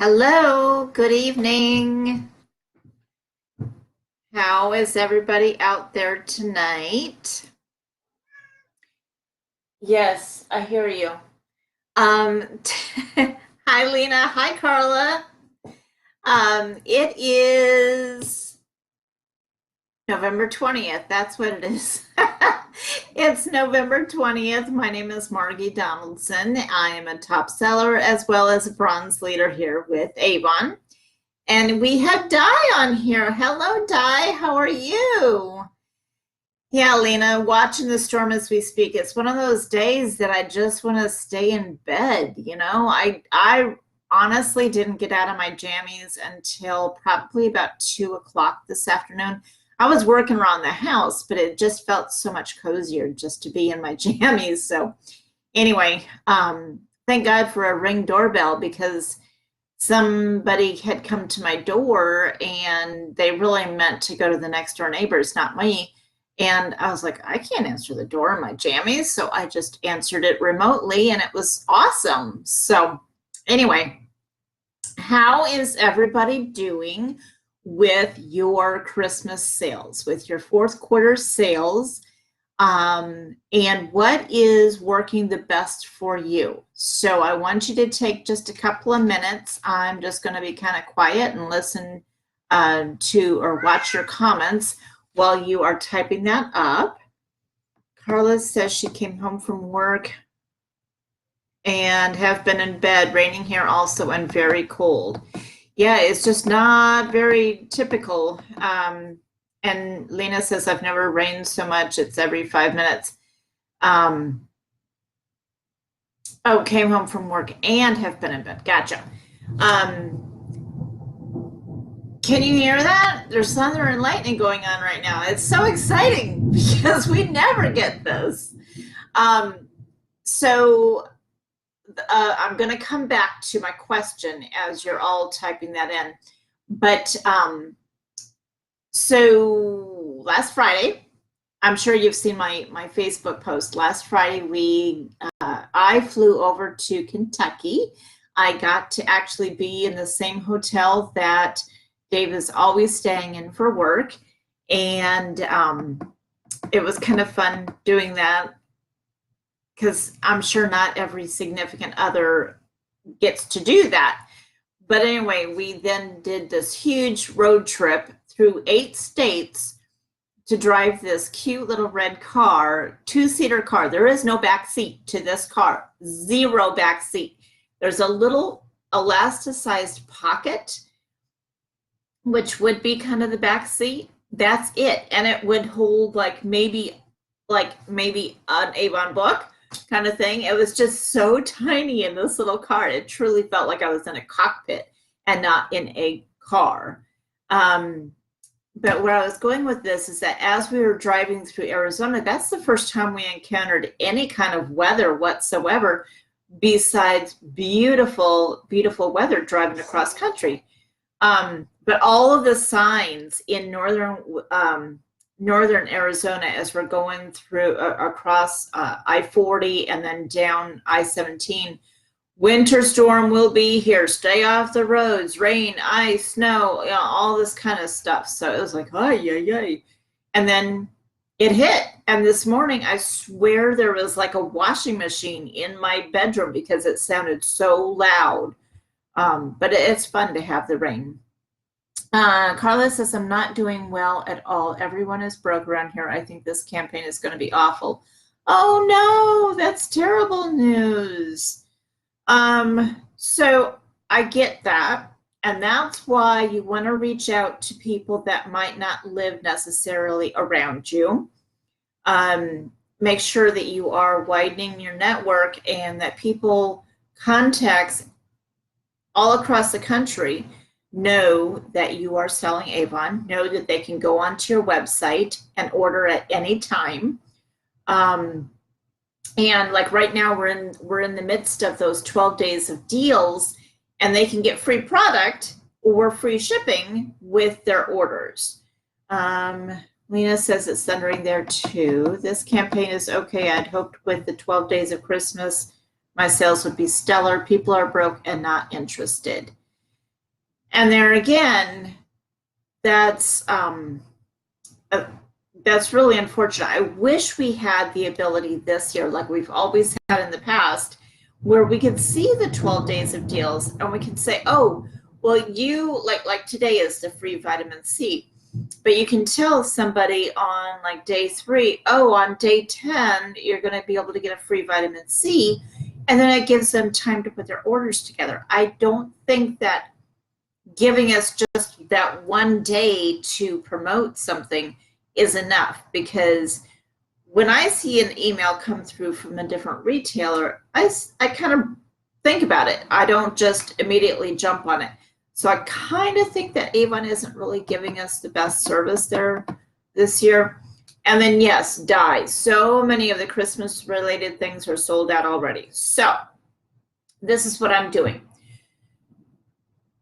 Hello, good evening. How is everybody out there tonight? Yes, I hear you. Um, Hi Lena, hi Carla. It is November 20th. That's what it is. It's November 20th. My name is Margie Donaldson. I am a top seller as well as a bronze leader here with Avon. And we have Di on here. Hello, Di. How are you? Yeah, Lena, watching the storm as we speak. It's one of those days that I just want to stay in bed. I honestly didn't get out of my jammies until probably about 2 o'clock this afternoon. I was working around the house, but it just felt so much cozier just to be in my jammies. So anyway, thank God for a Ring doorbell because somebody had come to my door and they really meant to go to the next door neighbors, not me. And I was like, I can't answer the door in my jammies. So I just answered it remotely and it was awesome. So, anyway, how is everybody doing with your Christmas sales, with your fourth quarter sales? And what is working the best for you? So I want you to take just a couple of minutes. I'm just going to be kind of quiet and listen to or watch your comments while you are typing that up. Carla says she came home from work and have been in bed, raining here also and very cold. Yeah, it's just not very typical. And Lena says, I've never rained so much. It's every 5 minutes. Oh, came home from work and have been in bed. Gotcha. Can you hear that? There's thunder and lightning going on right now. It's so exciting because we never get this. So I'm going to come back to my question as you're all typing that in. But so last Friday, I'm sure you've seen my Facebook post. Last Friday, I flew over to Kentucky. I got to actually be in the same hotel that Dave is always staying in for work. And it was kind of fun doing that because I'm sure not every significant other gets to do that. But anyway, we then did this huge road trip through 8 states to drive this cute little red car, 2-seater car. There is no back seat to this car, 0 back seat. There's a little elasticized pocket, which would be kind of the back seat. That's it. And it would hold maybe an Avon book kind of thing. It was just so tiny in this little car. It truly felt like I was in a cockpit and not in a car. But where I was going with this is that as we were driving through Arizona, that's the first time we encountered any kind of weather whatsoever besides beautiful, beautiful weather driving across country. But all of the signs in northern Arizona as we're going through across I-40 and then down I-17, winter storm will be here, stay off the roads, rain, ice, snow, all this kind of stuff. So it was like, oh, yeah. And then it hit. And this morning, I swear there was like a washing machine in my bedroom because it sounded so loud. But it's fun to have the rain. Carla says, I'm not doing well at all. Everyone is broke around here. I think this campaign is going to be awful. Oh, no, that's terrible news. So I get that. And that's why you want to reach out to people that might not live necessarily around you. Make sure that you are widening your network and that people, contacts all across the country, know that you are selling Avon, know that they can go onto your website and order at any time. And like right now we're in the midst of those 12 days of deals, and they can get free product or free shipping with their orders. Lena says it's thundering there too. This campaign is okay. I'd hoped with the 12 days of Christmas, my sales would be stellar. People are broke and not interested. And there again, that's really unfortunate. I wish we had the ability this year, like we've always had in the past, where we could see the 12 days of deals and we can say, oh, well, you like today is the free vitamin C, but you can tell somebody on like day 3, oh, on day 10, you're going to be able to get a free vitamin C. And then it gives them time to put their orders together. I don't think that giving us just that one day to promote something is enough, because when I see an email come through from a different retailer, I kind of think about it. I don't just immediately jump on it. So I kind of think that Avon isn't really giving us the best service there this year. And then yes, dyes. So many of the Christmas related things are sold out already. So this is what I'm doing.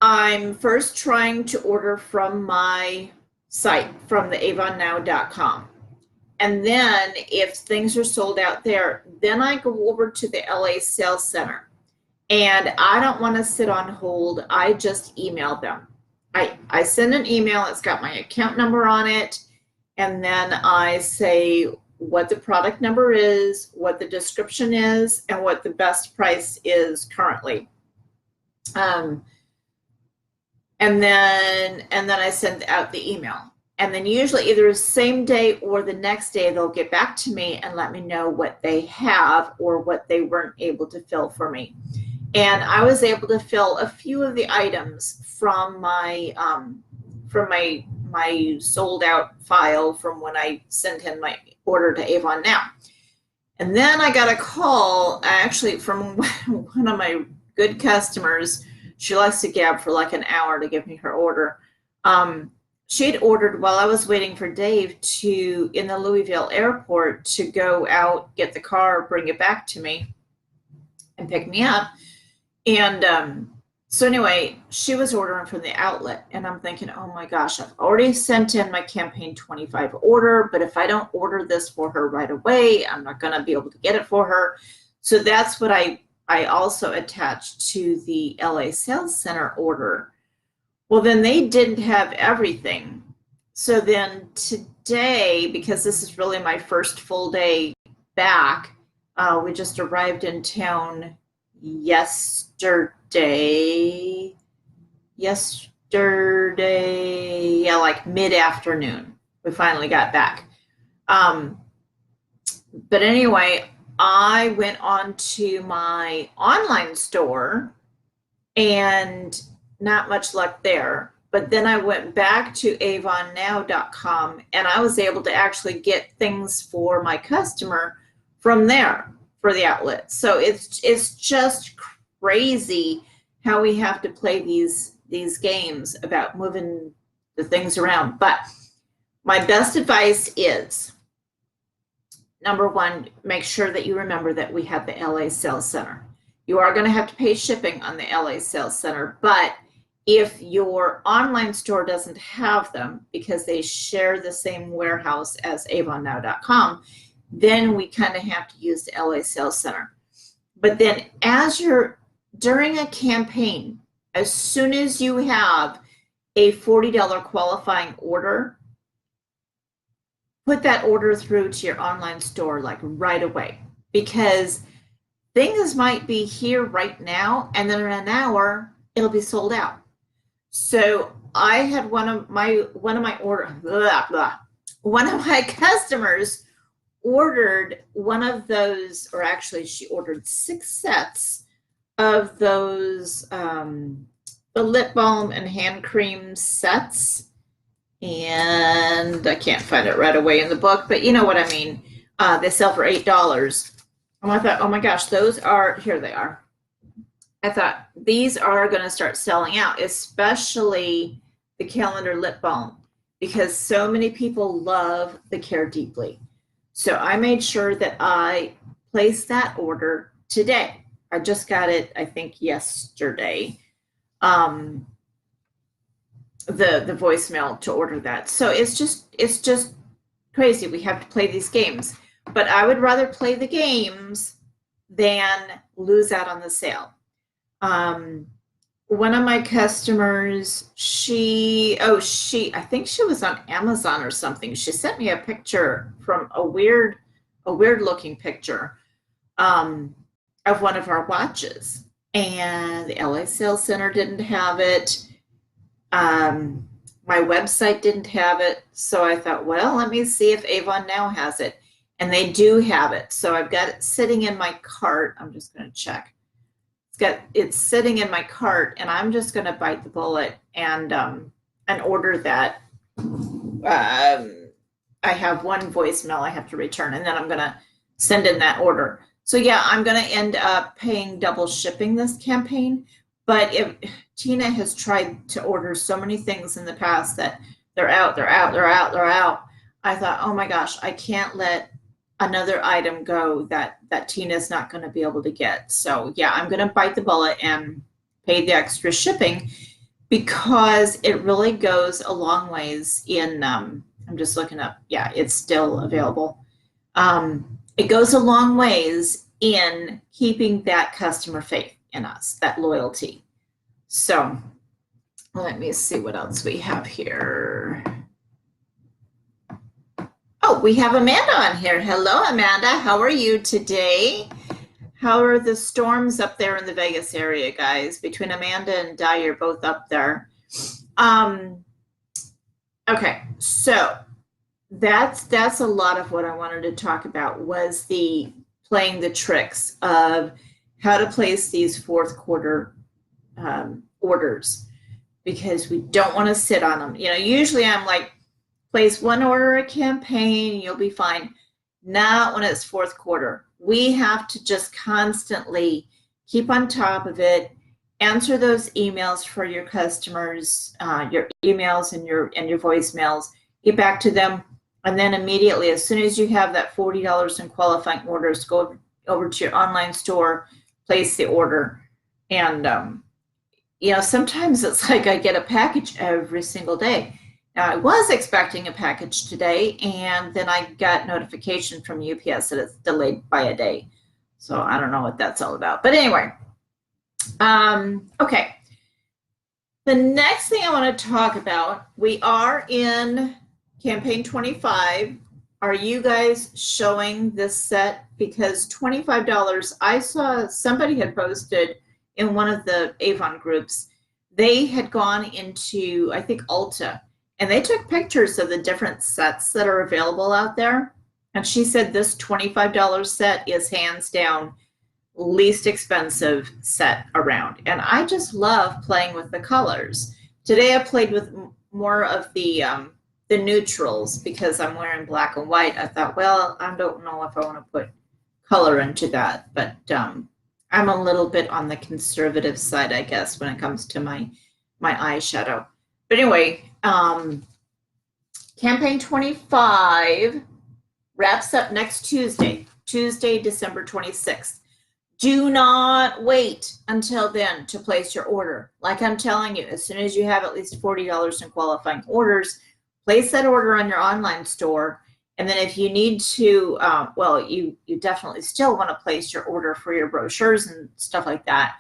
I'm first trying to order from my site, from the avonnow.com. And then if things are sold out there, then I go over to the LA Sales Center. And I don't want to sit on hold. I just email them. I send an email. It's got my account number on it. And then I say what the product number is, what the description is, and what the best price is currently. And then I send out the email. And then usually either the same day or the next day, they'll get back to me and let me know what they have or what they weren't able to fill for me. And I was able to fill a few of the items from my sold out file from when I sent in my order to Avon Now. And then I got a call actually from one of my good customers. She likes to gab for like an hour to give me her order. She'd ordered while I was waiting for Dave in the Louisville airport to go out, get the car, bring it back to me and pick me up. And so anyway, she was ordering from the outlet, and I'm thinking, oh my gosh, I've already sent in my campaign 25 order, but if I don't order this for her right away, I'm not going to be able to get it for her. So that's what I also attached to the LA Sales Center order. Well, then they didn't have everything. So then today, because this is really my first full day back, we just arrived in town yesterday, yeah, like mid-afternoon, we finally got back. But anyway, I went on to my online store and not much luck there. But then I went back to avonnow.com and I was able to actually get things for my customer from there for the outlet. So it's just crazy how we have to play these games about moving the things around. But my best advice is, number one, make sure that you remember that we have the LA Sales Center. You are going to have to pay shipping on the LA Sales Center, but if your online store doesn't have them because they share the same warehouse as avonnow.com, then we kind of have to use the LA Sales Center. But then during a campaign, as soon as you have a $40 qualifying order, put that order through to your online store like right away, because things might be here right now and then in an hour it'll be sold out. So I had one of my customers ordered one of those, or actually she ordered 6 sets of those the lip balm and hand cream sets, and I can't find it right away in the book, but you know what I mean. They sell for $8. And I thought, oh my gosh, here they are. I thought these are going to start selling out, especially the calendar lip balm, because so many people love the Care Deeply. So I made sure that I placed that order today. I just got it, I think, yesterday, the voicemail to order that. So it's just crazy. We have to play these games, but I would rather play the games than lose out on the sale. one of my customers, I think she was on Amazon or something. She sent me a picture from a weird looking picture of one of our watches. And the LA Sales Center didn't have it. My website didn't have it. So I thought, well, let me see if Avon Now has it. And they do have it. So I've got it sitting in my cart. I'm just going to check. It's sitting in my cart, and I'm just going to bite the bullet and order that. I have one voicemail I have to return, and then I'm going to send in that order. So yeah, I'm going to end up paying double shipping this campaign. But if Tina has tried to order so many things in the past that they're out, I thought, oh my gosh, I can't let another item go that Tina's not going to be able to get. So yeah, I'm going to bite the bullet and pay the extra shipping because it really goes a long ways in, I'm just looking up, yeah, it's still available. It goes a long ways in keeping that customer faith in us, that loyalty. So let me see what else we have here. Oh, we have Amanda on here. Hello, Amanda. How are you today? How are the storms up there in the Vegas area, guys? Between Amanda and Di, you're both up there. Okay, so that's a lot of what I wanted to talk about was playing the tricks of how to place these fourth quarter orders, because we don't want to sit on them. You know, usually I'm like, place one order a campaign, you'll be fine. Not when it's fourth quarter. We have to just constantly keep on top of it, answer those emails for your customers, your emails and your voicemails, get back to them, and then immediately, as soon as you have that $40 in qualifying orders, go over to your online store, place the order. And you know, sometimes it's like I get a package every single day. Now, I was expecting a package today, and then I got notification from UPS that it's delayed by a day. So I don't know what that's all about. But anyway, okay. The next thing I want to talk about, we are in campaign 25. Are you guys showing this set? Because $25, I saw somebody had posted in one of the Avon groups, they had gone into, I think, Ulta, and they took pictures of the different sets that are available out there. And she said this $25 set is hands down least expensive set around. And I just love playing with the colors. Today I played with more of the neutrals because I'm wearing black and white. I thought, well, I don't know if I want to put color into that, but I'm a little bit on the conservative side, I guess, when it comes to my eyeshadow. But anyway, campaign 25 wraps up next Tuesday, December 26th. Do not wait until then to place your order. Like I'm telling you, as soon as you have at least $40 in qualifying orders, place that order on your online store. And then if you need to, well, you definitely still want to place your order for your brochures and stuff like that.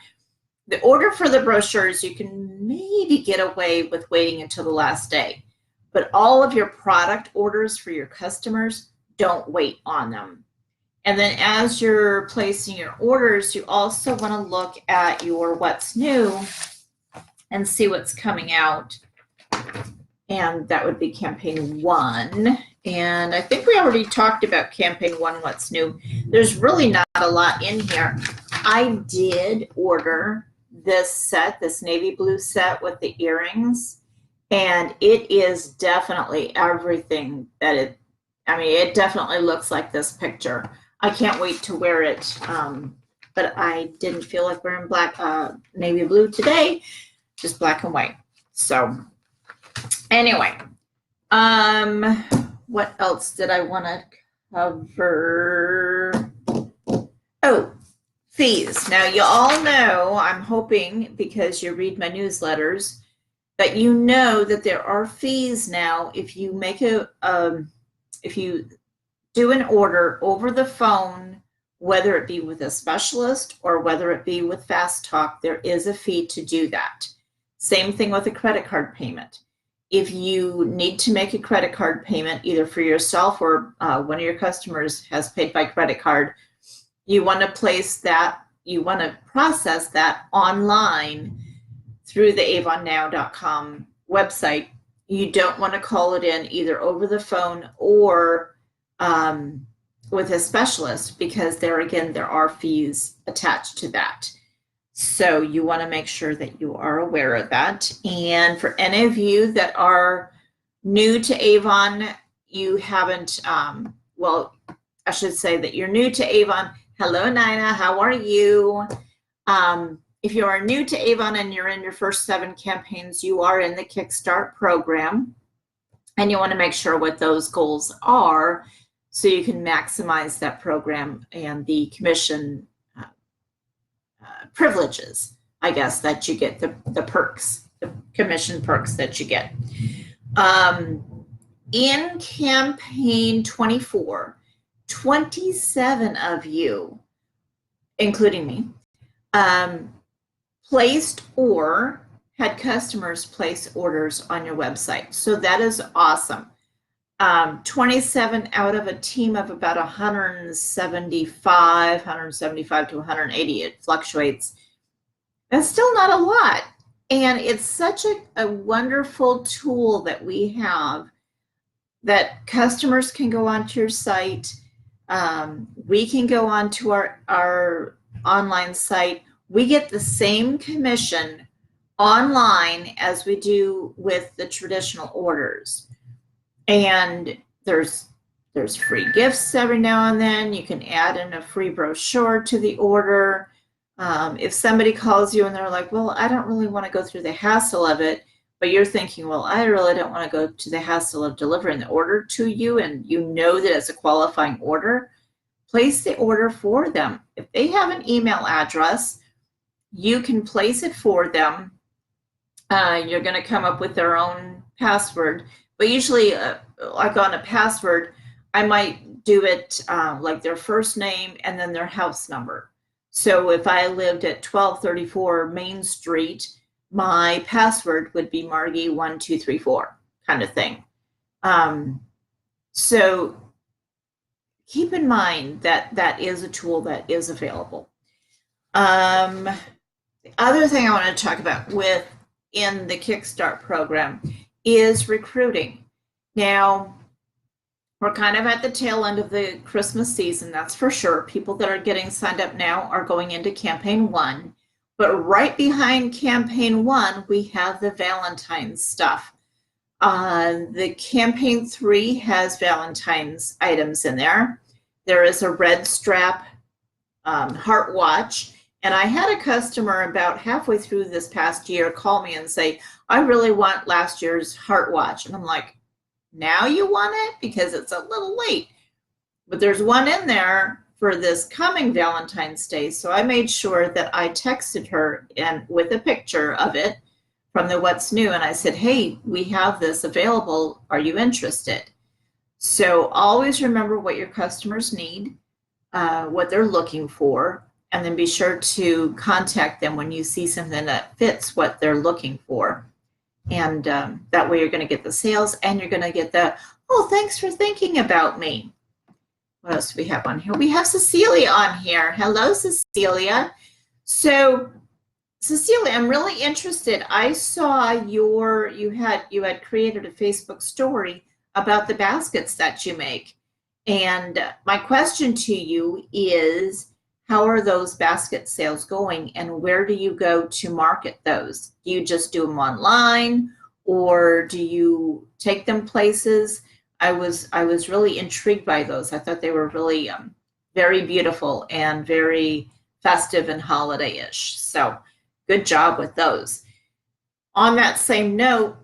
The order for the brochures, you can maybe get away with waiting until the last day. But all of your product orders for your customers, don't wait on them. And then as you're placing your orders, you also want to look at your what's new and see what's coming out. And that would be campaign 1. And I think we already talked about campaign 1, what's new. There's really not a lot in here. I did order this set, this navy blue set with the earrings, and it is definitely everything that it definitely looks like this picture. I can't wait to wear it, but I didn't feel like wearing black, navy blue today, just black and white. So anyway, what else did I want to cover? Oh, fees. Now, you all know, I'm hoping, because you read my newsletters, that you know that there are fees now if you make if you do an order over the phone whether it be with a specialist or whether it be with Fast Talk, there is a fee to do that. Same thing with a credit card payment. If you need to make a credit card payment, either for yourself or one of your customers has paid by credit card, you want to process that online through the avonnow.com website. You don't want to call it in either over the phone or with a specialist, because there are fees attached to that. So you want to make sure that you are aware of that. And for any of you that are new to Avon, you haven't, well, I should say that you're new to Avon. Hello, Nina, how are you? If you are new to Avon and you're in your first 7 campaigns, you are in the Kickstart program. And you want to make sure what those goals are so you can maximize that program and the commission privileges, I guess, that you get, the perks, the commission perks that you get. In campaign 24, 27 of you, including me, placed or had customers place orders on your website. So that is awesome. 27 out of a team of about 175 to 180, it fluctuates. That's still not a lot. And it's such a wonderful tool that we have, that customers can go onto your site. We can go onto our online site. We get the same commission online as we do with the traditional orders. And there's free gifts every now and then. You can add in a free brochure to the order. If somebody calls you and they're like, well, I don't really want to go through the hassle of it, but you're thinking, well, I really don't want to go to the hassle of delivering the order to you, and you know that it's a qualifying order, place the order for them. If they have an email address, you can place it for them. You're going to come up with their own password. But usually, like on a password, I might do it like their first name and then their house number. So if I lived at 1234 Main Street, my password would be Margie1234, kind of thing. So keep in mind that that is a tool that is available. The other thing I want to talk about in the Kickstart program is recruiting. Now, we're kind of at the tail end of the Christmas season, that's for sure. People that are getting signed up now are going into campaign 1. But right behind campaign 1, we have the Valentine's stuff. The campaign 3 has Valentine's items in there. There is a red strap heart watch. And I had a customer about halfway through this past year call me and say, I really want last year's heart watch. And I'm like, now you want it? Because it's a little late. But there's one in there for this coming Valentine's Day. So I made sure that I texted her and with a picture of it from the What's New. And I said, hey, we have this available. Are you interested? So always remember what your customers need, what they're looking for. And then be sure to contact them when you see something that fits what they're looking for. And that way you're going to get the sales and you're going to get the, oh, thanks for thinking about me. What else do we have on here? We have Cecilia on here. Hello, Cecilia. So, Cecilia, I'm really interested. I saw you had created a Facebook story about the baskets that you make. And my question to you is, how are those basket sales going, and where do you go to market those? Do you just do them online, or do you take them places? I was really intrigued by those. I thought they were really very beautiful and very festive and holiday-ish. So good job with those. On that same note,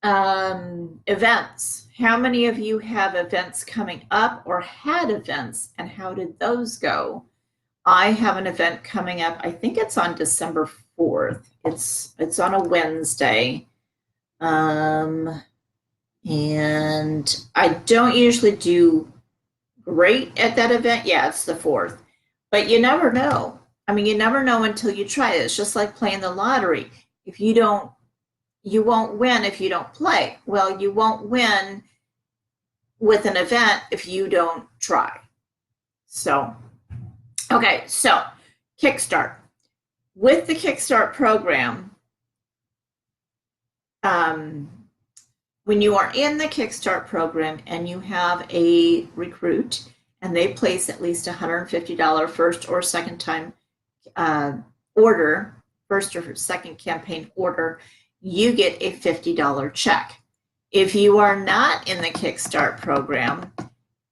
events. How many of you have events coming up or had events, and how did those go? I have an event coming up. I think it's on December 4th. It's on a Wednesday. And I don't usually do great at that event, yeah, it's the 4th. But you never know. I mean, you never know until you try it. It's just like playing the lottery. If you don't, you won't win if you don't play. Well, you won't win with an event if you don't try. So, okay, so Kickstart. With the Kickstart program, when you are in the Kickstart program and you have a recruit and they place at least $150 first or second time order, first or second campaign order, you get a $50 check. If you are not in the Kickstart program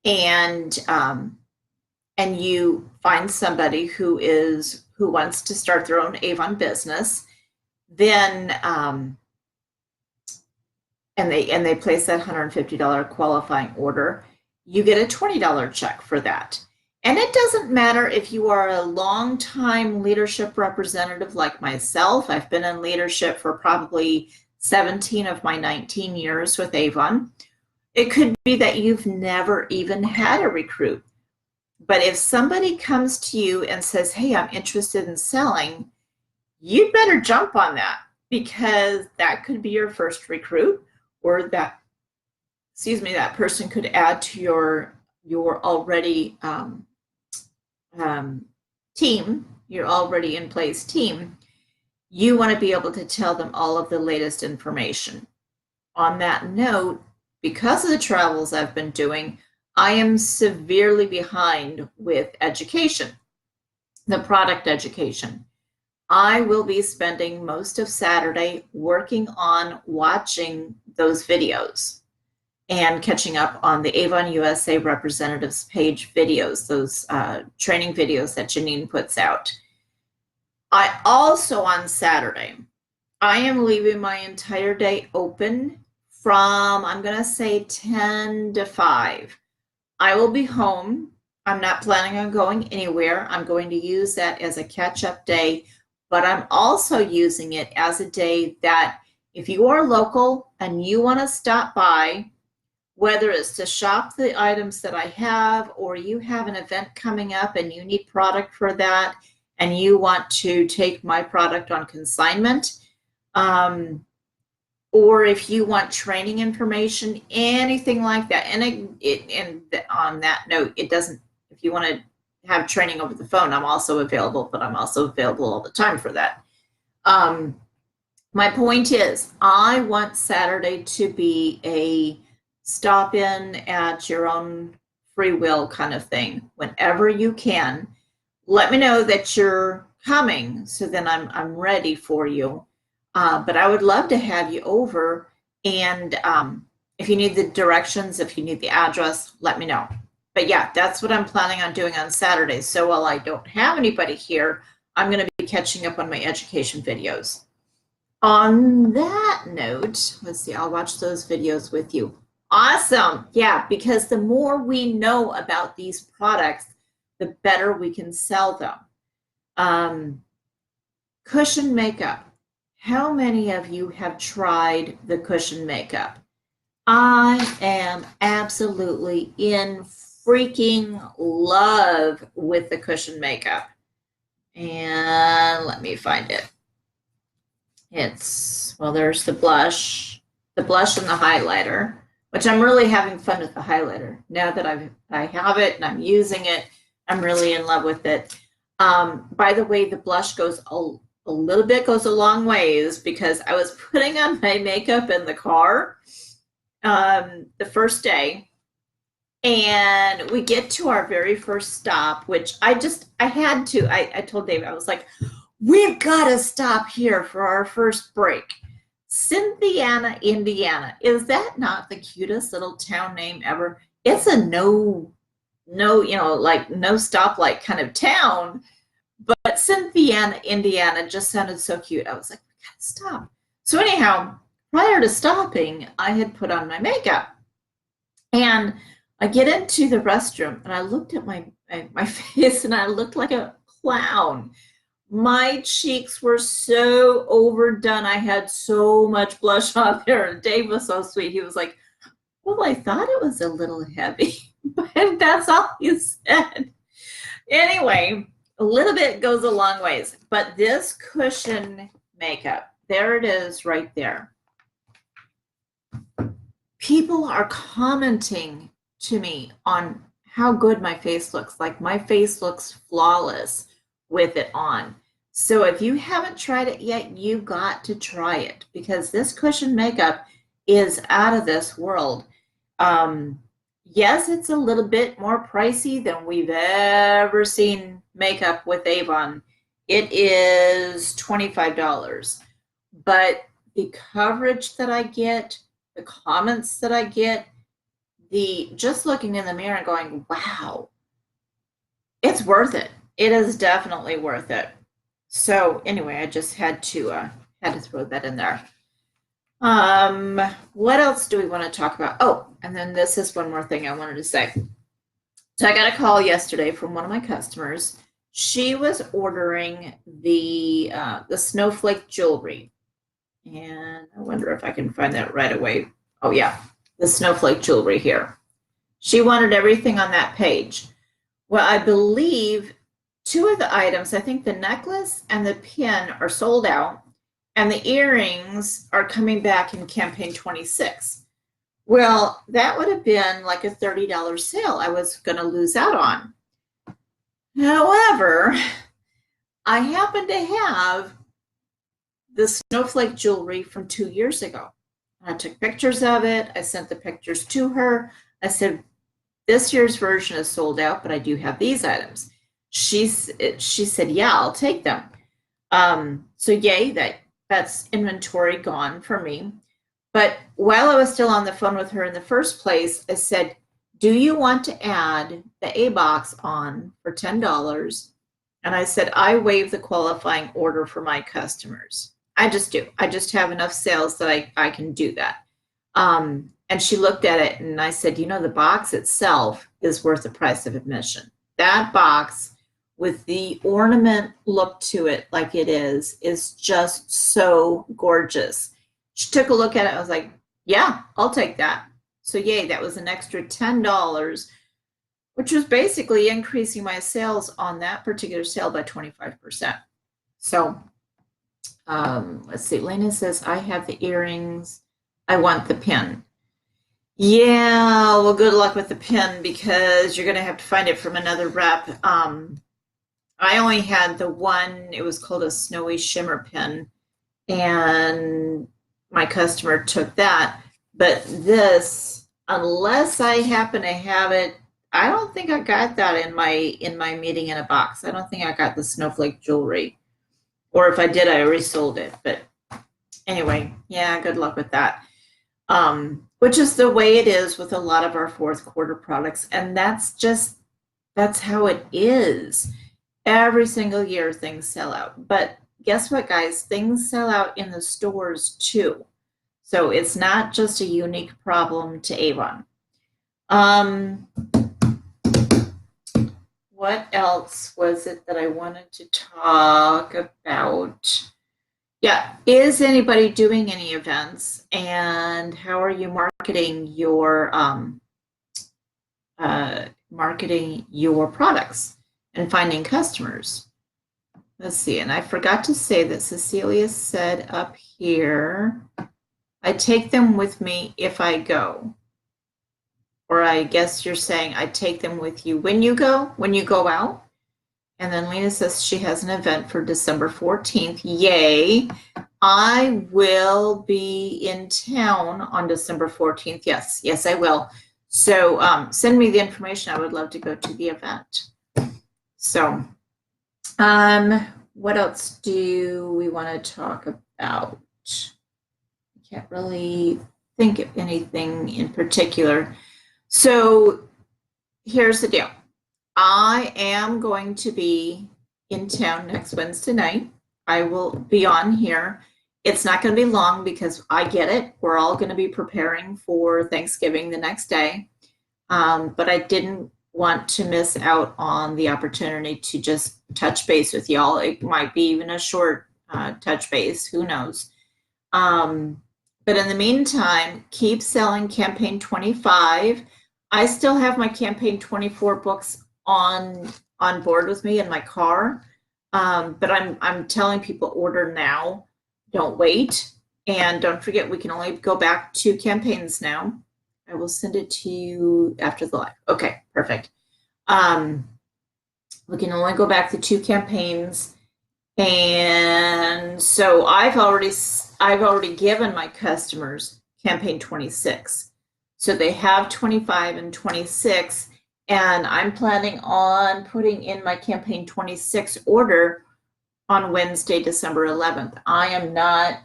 and you find somebody who wants to start their own Avon business, then and they place that $150 qualifying order, you get a $20 check for that. And it doesn't matter if you are a long-time leadership representative like myself. I've been in leadership for probably 17 of my 19 years with Avon. It could be that you've never even had a recruit. But if somebody comes to you and says, hey, I'm interested in selling, you better jump on that, because that could be your first recruit, or that person could add to your already team, your already in place team. You want to be able to tell them all of the latest information. On that note, because of the travels I've been doing, I am severely behind with education, the product education. I will be spending most of Saturday working on watching those videos and catching up on the Avon USA Representatives page videos, those training videos that Janine puts out. I also, on Saturday, I am leaving my entire day open from, I'm going to say 10 to 5. I will be home. I'm not planning on going anywhere. I'm going to use that as a catch-up day, but I'm also using it as a day that if you are local and you want to stop by, whether it's to shop the items that I have, or you have an event coming up and you need product for that, and you want to take my product on consignment, or if you want training information, anything like that. And on that note, it doesn't, if you want to have training over the phone, I'm also available, but I'm also available all the time for that. My point is, I want Saturday to be a stop in at your own free will kind of thing. Whenever you can, let me know that you're coming, so then I'm ready for you. But I would love to have you over, and if you need the directions, if you need the address, let me know. But yeah, that's what I'm planning on doing on Saturday. So while I don't have anybody here, I'm going to be catching up on my education videos. On that note, let's see, I'll watch those videos with you. Awesome. Yeah, because the more we know about these products, the better we can sell them. Cushion makeup. How many of you have tried the cushion makeup? I am absolutely in freaking love with the cushion makeup. And let me find it. It's, well, there's the blush and the highlighter, which I'm really having fun with the highlighter. Now that I have it and I'm using it, I'm really in love with it. By the way, the blush goes a little bit, goes a long ways, because I was putting on my makeup in the car the first day, and we get to our very first stop, which I had to, I told David, I was like, we've got to stop here for our first break. Cynthiana, Indiana. Is that not the cutest little town name ever? It's a no stoplight kind of town. But Cynthiana, Indiana just sounded so cute. I was like, we gotta stop. So anyhow, prior to stopping, I had put on my makeup. And I get into the restroom and I looked at my face and I looked like a clown. My cheeks were so overdone. I had so much blush on there. And Dave was so sweet. He was like, well, I thought it was a little heavy. But that's all he said. Anyway, a little bit goes a long ways, but this cushion makeup, there it is right there. People are commenting to me on how good my face looks. Like my face looks flawless with it on. So if you haven't tried it yet, you've got to try it because this cushion makeup is out of this world. Yes, it's a little bit more pricey than we've ever seen makeup with Avon. It is $25, but the coverage that I get, the comments that I get, the just looking in the mirror and going, wow, it's worth it. It is definitely worth it. So anyway, I just had to throw that in there. What else do we want to talk about? Oh, and then this is one more thing I wanted to say. So I got a call yesterday from one of my customers. She was ordering the snowflake jewelry. And I wonder if I can find that right away. Oh yeah, the snowflake jewelry here. She wanted everything on that page. Well, I believe two of the items, I think the necklace and the pin are sold out. And the earrings are coming back in campaign 26. Well, that would have been like a $30 sale I was going to lose out on. However, I happen to have the snowflake jewelry from 2 years ago. I took pictures of it. I sent the pictures to her. I said, this year's version is sold out, but I do have these items. She said, yeah, I'll take them. So yay, that's inventory gone for me. But while I was still on the phone with her in the first place, I said, do you want to add the A box on for $10? And I said, I waive the qualifying order for my customers. I just do. I just have enough sales that I can do that. And she looked at it and I said, you know, the box itself is worth the price of admission. That box with the ornament look to it like it is just so gorgeous. She took a look at it. I was like, yeah, I'll take that. So yay, that was an extra $10, which was basically increasing my sales on that particular sale by 25%. So let's see, Lena says, I have the earrings. I want the pin. Yeah, well, good luck with the pin because you're going to have to find it from another rep. I only had the one, it was called a snowy shimmer pin, and my customer took that. But this, unless I happen to have it, I don't think I got that in my meeting in a box. I don't think I got the snowflake jewelry. Or if I did, I resold it. But anyway, yeah, good luck with that. Which is the way it is with a lot of our fourth quarter products. And that's how it is. Every single year things sell out. But guess what, guys? Things sell out in the stores too. So it's not just a unique problem to Avon. What else was it that I wanted to talk about? Yeah, is anybody doing any events, and how are you marketing your products and finding customers? Let's see, and I forgot to say that Cecilia said up here, I take them with me if I go. Or I guess you're saying I take them with you when you go out. And then Lena says she has an event for December 14th. Yay. I will be in town on December 14th. Yes, I will. So send me the information. I would love to go to the event. So what else do we want to talk about? I can't really think of anything in particular. So here's the deal. I am going to be in town next Wednesday night. I will be on here. It's not going to be long because I get it. We're all going to be preparing for Thanksgiving the next day. But I didn't want to miss out on the opportunity to just touch base with y'all. It might be even a short touch base. Who knows? But in the meantime, keep selling campaign 25. I still have my campaign 24 books on board with me in my car. But I'm telling people order now, don't wait. And don't forget, we can only go back 2 campaigns now. I will send it to you after the live. Okay, perfect. We can only go back to 2 campaigns. And so I've already given my customers campaign 26. So they have 25 and 26, and I'm planning on putting in my campaign 26 order on Wednesday, December 11th. I am not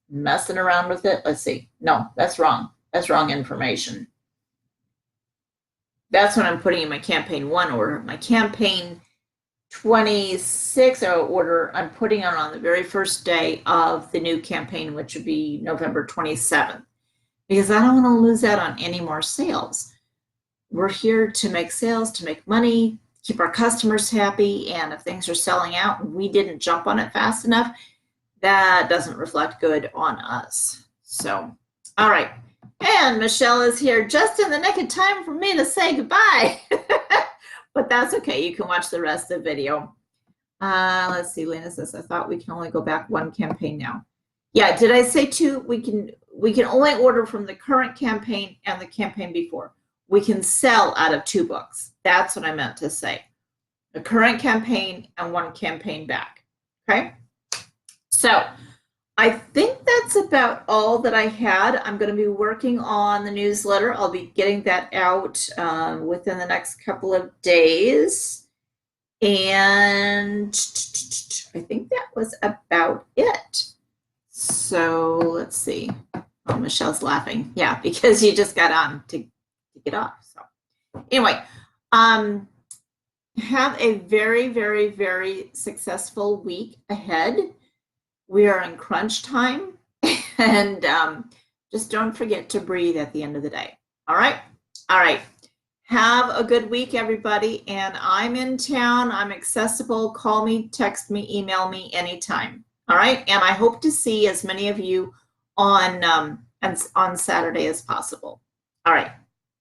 messing around with it. Let's see. No, that's wrong. That's wrong information. That's when I'm putting in my campaign 1 order. My campaign 26 order, I'm putting on the very first day of the new campaign, which would be November 27th, because I don't want to lose out on any more sales. We're here to make sales, to make money, keep our customers happy, and if things are selling out and we didn't jump on it fast enough, that doesn't reflect good on us. So, all right. And Michelle is here just in the nick of time for me to say goodbye. But that's okay. You can watch the rest of the video. Let's see. Lena says, I thought we can only go back 1 campaign now. Yeah, did I say 2? We can only order from the current campaign and the campaign before. We can sell out of 2 books. That's what I meant to say. The current campaign and 1 campaign back. Okay? So I think that's about all that I had. I'm going to be working on the newsletter. I'll be getting that out within the next couple of days. And I think that was about it. So let's see. Oh, Michelle's laughing. Yeah, because you just got on to get off. So anyway, have a very, very, very successful week ahead. We are in crunch time, and just don't forget to breathe at the end of the day. All right? All right. Have a good week, everybody. And I'm in town. I'm accessible. Call me, text me, email me anytime. All right? And I hope to see as many of you on Saturday as possible. All right.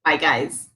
Bye, guys.